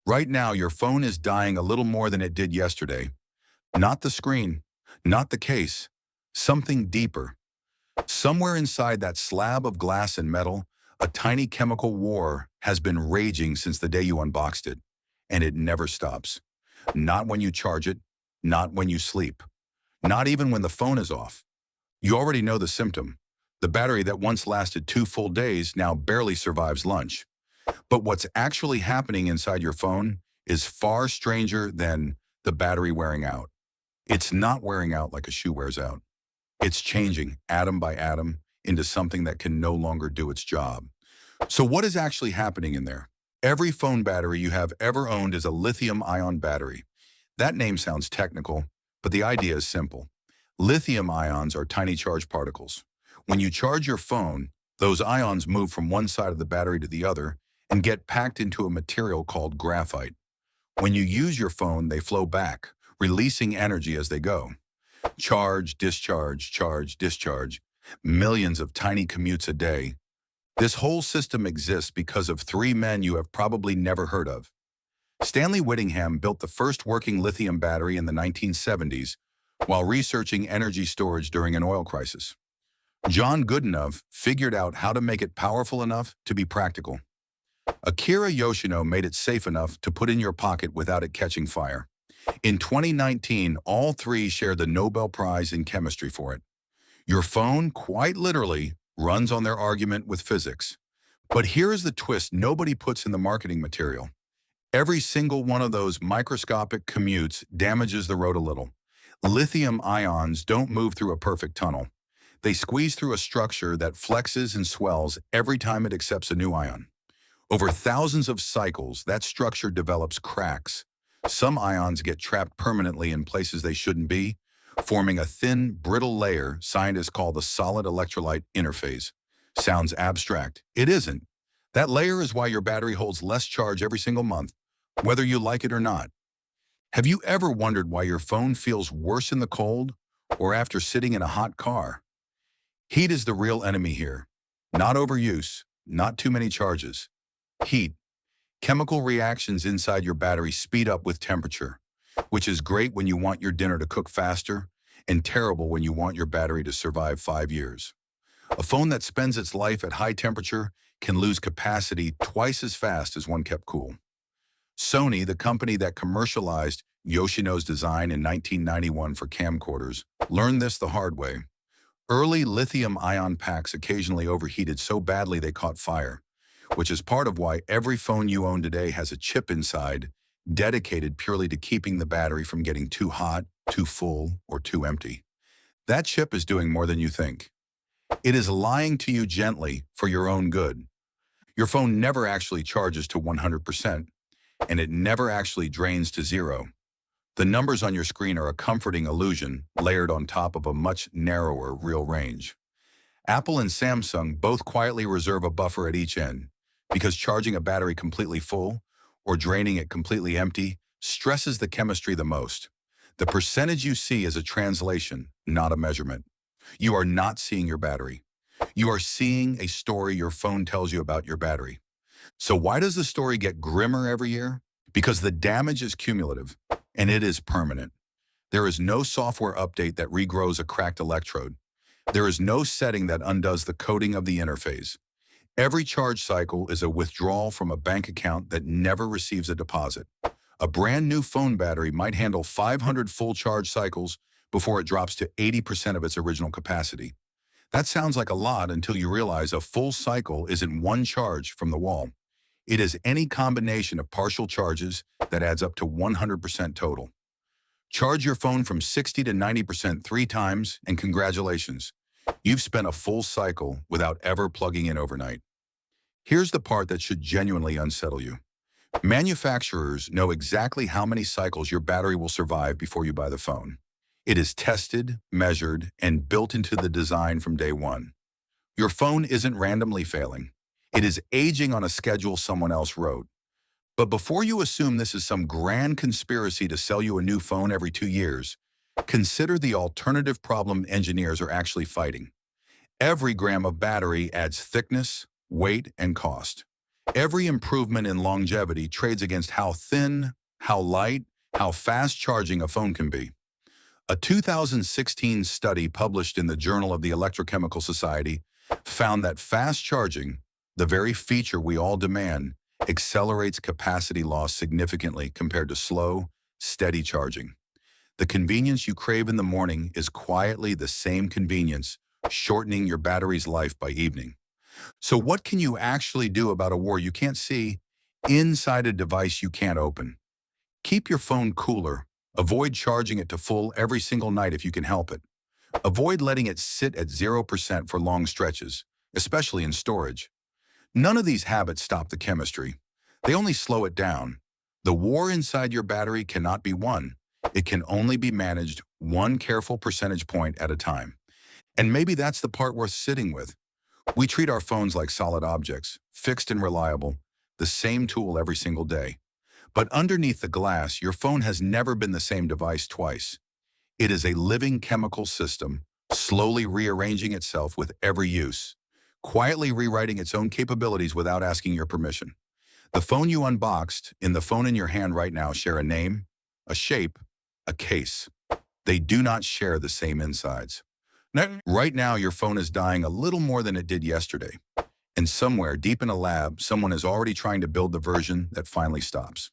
Right now, your phone is dying a little more than it did yesterday. Not the screen, not the case, something deeper. Somewhere inside that slab of glass and metal, a tiny chemical war has been raging since the day you unboxed it, and it never stops. Not when you charge it, not when you sleep, not even when the phone is off. You already know the symptom. The battery that once lasted 2 full days now barely survives lunch. But what's actually happening inside your phone is far stranger than the battery wearing out. It's not wearing out like a shoe wears out. It's changing atom by atom into something that can no longer do its job. So what is actually happening in there? Every phone battery you have ever owned is a lithium-ion battery. That name sounds technical, but the idea is simple. Lithium ions are tiny charged particles. When you charge your phone, those ions move from one side of the battery to the other and get packed into a material called graphite. When you use your phone, they flow back, releasing energy as they go. Charge, discharge, discharge. Millions of tiny commutes a day. This whole system exists because of three men you have probably never heard of. Stanley Whittingham built the first working lithium battery in the 1970s while researching energy storage during an oil crisis. John Goodenough figured out how to make it powerful enough to be practical. Akira Yoshino made it safe enough to put in your pocket without it catching fire. In 2019, all three shared the Nobel Prize in chemistry for it. Your phone, quite literally, runs on their argument with physics. But here is the twist nobody puts in the marketing material. Every single one of those microscopic commutes damages the road a little. Lithium ions don't move through a perfect tunnel. They squeeze through a structure that flexes and swells every time it accepts a new ion. Over thousands of cycles, that structure develops cracks. Some ions get trapped permanently in places they shouldn't be, forming a thin, brittle layer scientists call the solid electrolyte interface. Sounds abstract. It isn't. That layer is why your battery holds less charge every single month, whether you like it or not. Have you ever wondered why your phone feels worse in the cold or after sitting in a hot car? Heat is the real enemy here. Not overuse, not too many charges. Heat. Chemical reactions inside your battery speed up with temperature, which is great when you want your dinner to cook faster and terrible when you want your battery to survive 5 years. A phone that spends its life at high temperature can lose capacity twice as fast as one kept cool. Sony, the company that commercialized Yoshino's design in 1991 for camcorders, learned this the hard way. Early lithium-ion packs occasionally overheated so badly they caught fire, which is part of why every phone you own today has a chip inside dedicated purely to keeping the battery from getting too hot, too full, or too empty. That chip is doing more than you think. It is lying to you gently for your own good. Your phone never actually charges to 100%, and it never actually drains to zero. The numbers on your screen are a comforting illusion layered on top of a much narrower real range. Apple and Samsung both quietly reserve a buffer at each end, because charging a battery completely full or draining it completely empty stresses the chemistry the most. The percentage you see is a translation, not a measurement. You are not seeing your battery. You are seeing a story your phone tells you about your battery. So why does the story get grimmer every year? Because the damage is cumulative, and it is permanent. There is no software update that regrows a cracked electrode. There is no setting that undoes the coding of the interface. Every charge cycle is a withdrawal from a bank account that never receives a deposit. A brand new phone battery might handle 500 full charge cycles before it drops to 80% of its original capacity. That sounds like a lot until you realize a full cycle isn't one charge from the wall. It is any combination of partial charges that adds up to 100% total. Charge your phone from 60 to 90% 3 times, and congratulations. You've spent a full cycle without ever plugging in overnight. Here's the part that should genuinely unsettle you. Manufacturers know exactly how many cycles your battery will survive before you buy the phone. It is tested, measured, and built into the design from day one. Your phone isn't randomly failing. It is aging on a schedule someone else wrote. But before you assume this is some grand conspiracy to sell you a new phone every 2 years, consider the alternative problem engineers are actually fighting. Every gram of battery adds thickness, weight, and cost. Every improvement in longevity trades against how thin, how light, how fast charging a phone can be. A 2016 study published in the Journal of the Electrochemical Society found that fast charging, the very feature we all demand, accelerates capacity loss significantly compared to slow, steady charging. The convenience you crave in the morning is quietly the same convenience, shortening your battery's life by evening. So what can you actually do about a war you can't see inside a device you can't open? Keep your phone cooler. Avoid charging it to full every single night if you can help it. Avoid letting it sit at 0% for long stretches, especially in storage. None of these habits stop the chemistry. They only slow it down. The war inside your battery cannot be won. It can only be managed one careful percentage point at a time. And maybe that's the part worth sitting with. We treat our phones like solid objects, fixed and reliable, the same tool every single day. But underneath the glass, your phone has never been the same device twice. It is a living chemical system, slowly rearranging itself with every use, quietly rewriting its own capabilities without asking your permission. The phone you unboxed and the phone in your hand right now share a name, a shape, a case. They do not share the same insides. Right now, your phone is dying a little more than it did yesterday. And somewhere deep in a lab, someone is already trying to build the version that finally stops.